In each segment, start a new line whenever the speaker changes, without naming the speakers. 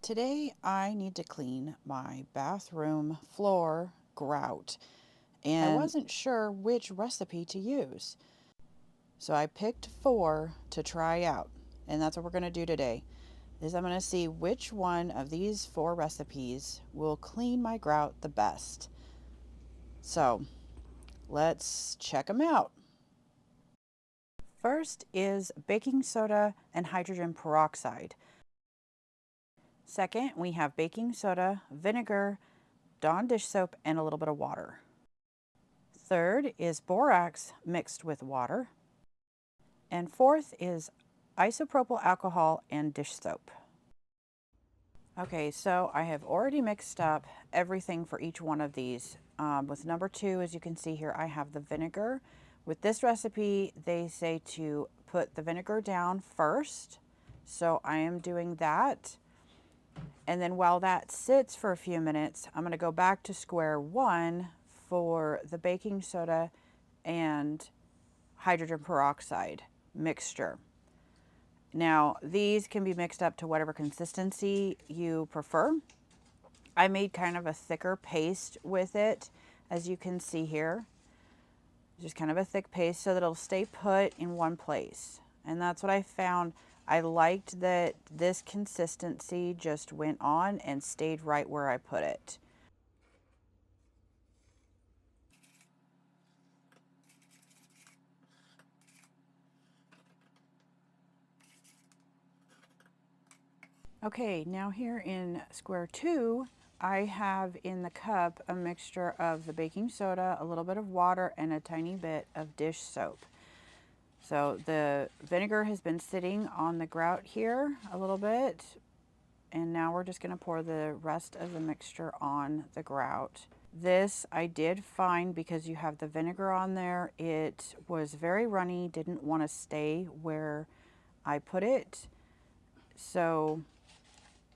Today I need to clean my bathroom floor grout, and I wasn't sure which recipe to use. So I picked 4 to try out, and that's what we're going to do today. Is I'm going to see which one of these 4 recipes will clean my grout the best. So let's check them out. First is baking soda and hydrogen peroxide. Second, we have baking soda, vinegar, Dawn dish soap, and a little bit of water. Third is borax mixed with water. And fourth is isopropyl alcohol and dish soap. Okay, so I have already mixed up everything for each one of these. With number 2, as you can see here, I have the vinegar. With this recipe, they say to put the vinegar down first. So I am doing that. And then while that sits for a few minutes, I'm going to go back to square one for the baking soda and hydrogen peroxide mixture. Now, these can be mixed up to whatever consistency you prefer. I made kind of a thicker paste with it, as you can see here. Just kind of a thick paste so that it'll stay put in one place. And that's what I found. I liked that this consistency just went on and stayed right where I put it. Okay, now here in square 2, I have in the cup a mixture of the baking soda, a little bit of water, and a tiny bit of dish soap. So the vinegar has been sitting on the grout here a little bit, and now we're just going to pour the rest of the mixture on the grout. This I did find, because you have the vinegar on there, it was very runny, didn't want to stay where I put it. So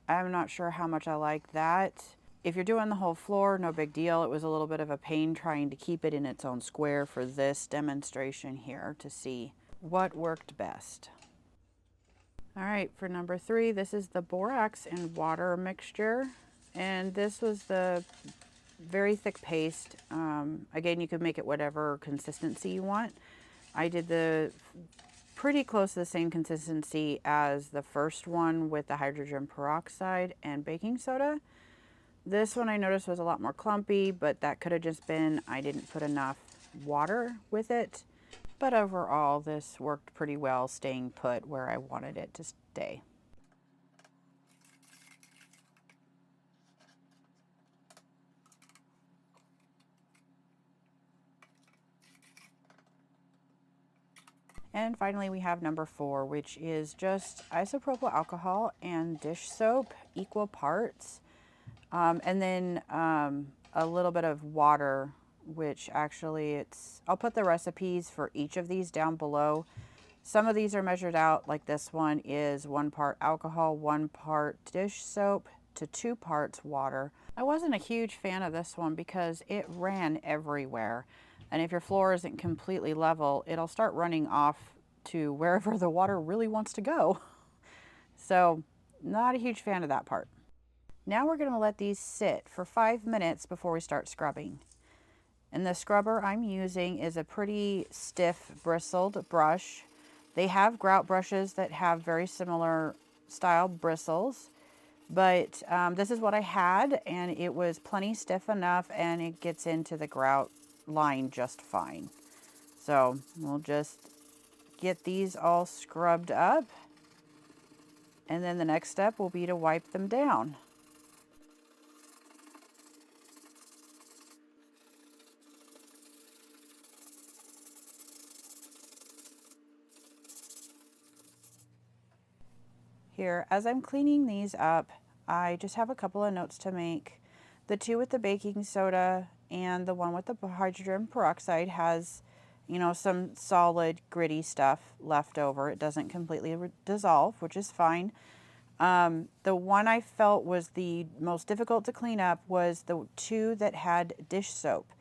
I'm not sure how much I like that. If you're doing the whole floor, no big deal. It was a little bit of a pain trying to keep it in its own square for this demonstration here to see what worked best. All right, for number 3, this is the borax and water mixture. And this was the very thick paste. Again, you could make it whatever consistency you want. I did the pretty close to the same consistency as the first one with the hydrogen peroxide and baking soda. This one I noticed was a lot more clumpy, but that could have just been I didn't put enough water with it. But overall, this worked pretty well, staying put where I wanted it to stay. And finally, we have number 4, which is just isopropyl alcohol and dish soap, equal parts. And then a little bit of water, which actually I'll put the recipes for each of these down below. Some of these are measured out, like this one is 1 part alcohol, 1 part dish soap to 2 parts water. I wasn't a huge fan of this one because it ran everywhere. And if your floor isn't completely level, it'll start running off to wherever the water really wants to go. So not a huge fan of that part. Now we're going to let these sit for 5 minutes before we start scrubbing. And the scrubber I'm using is a pretty stiff bristled brush. They have grout brushes that have very similar style bristles, but this is what I had, and it was plenty stiff enough, and it gets into the grout line just fine. So we'll just get these all scrubbed up, and then the next step will be to wipe them down. Here, as I'm cleaning these up, I just have a couple of notes to make. The 2 with the baking soda and the one with the hydrogen peroxide has, you know, some solid gritty stuff left over. It doesn't completely dissolve, which is fine. The one I felt was the most difficult to clean up was the 2 that had dish soap.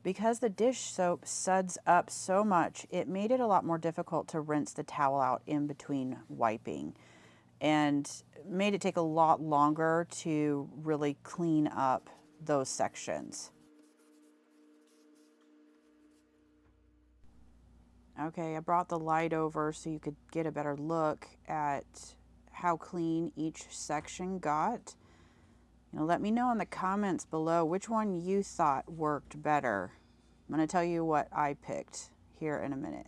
Because the dish soap suds up so much, it made it a lot more difficult to rinse the towel out in between wiping. and made it take a lot longer to really clean up those sections. Okay, I brought the light over so you could get a better look at how clean each section got. Let me know in the comments below which one you thought worked better. I'm going to tell you what I picked here in a minute.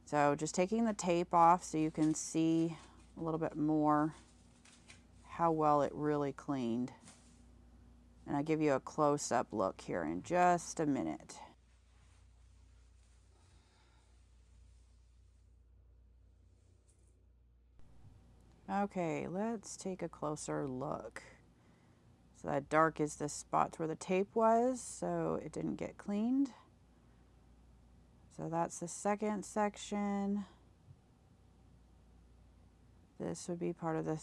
So just taking the tape off so you can see a little bit more how well it really cleaned. And I'll give you a close-up look here in just a minute. Okay, let's take a closer look. So that dark is the spots where the tape was, so it didn't get cleaned. So that's the second section. This would be part of the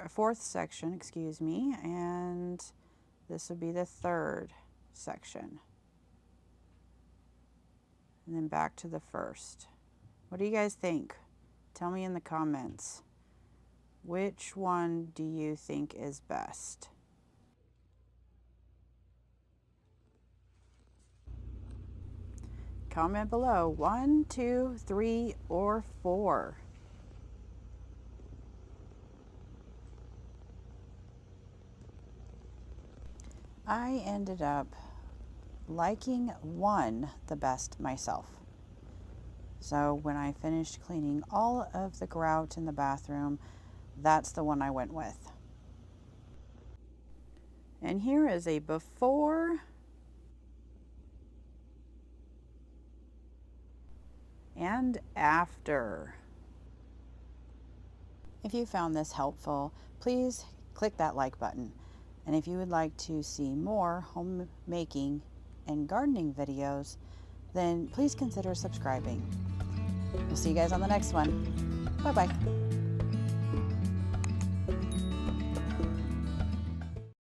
fourth section, excuse me, and this would be the third section. And then back to the first. What do you guys think? Tell me in the comments. Which one do you think is best? Comment below 1, 2, 3, or 4. I ended up liking 1 the best myself. So when I finished cleaning all of the grout in the bathroom, that's the one I went with. And here is a before and after. If you found this helpful, please click that like button. And if you would like to see more homemaking and gardening videos, then please consider subscribing. We'll see you guys on the next one. Bye-bye.